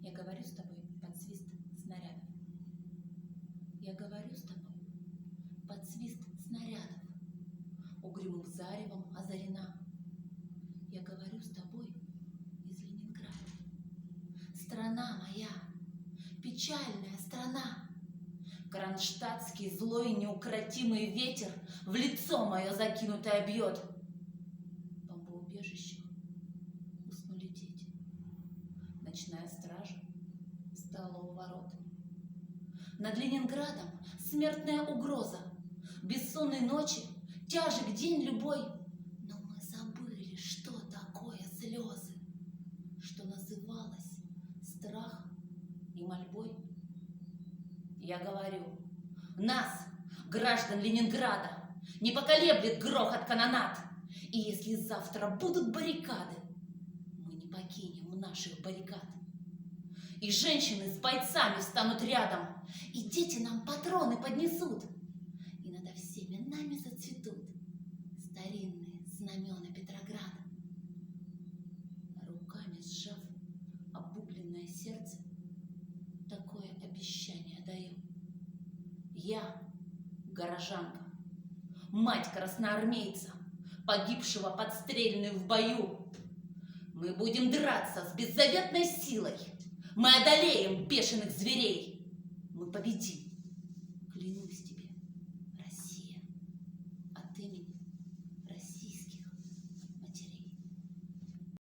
Я говорю с тобой под свист снарядов. Я говорю с тобой под свист снарядов. Угрюмым заревом озарена. Я говорю с тобой из Ленинграда. Страна моя, печальная страна. Кронштадтский злой неукротимый ветер в лицо мое закинутое бьет. В бомбоубежищах уснули дети. Ночная стража стала у ворот. Над Ленинградом смертная угроза. Бессонной ночи, тяжек день любой. Но мы забыли, что такое слезы, что называлось страхом и мольбой. Я говорю, нас, граждан Ленинграда, не поколеблет грохот канонад. И если завтра будут баррикады, мы не покинем наших баррикад. И женщины с бойцами встанут рядом, и дети нам патроны поднесут. И над всеми нами зацветут старинные знамена Петрограда. Руками сжав обугленное сердце, такое обещание даю. Я, горожанка, мать красноармейца, погибшего подстрельной в бою. Мы будем драться с беззаветной силой. Мы одолеем бешеных зверей. Мы победим, клянусь тебе.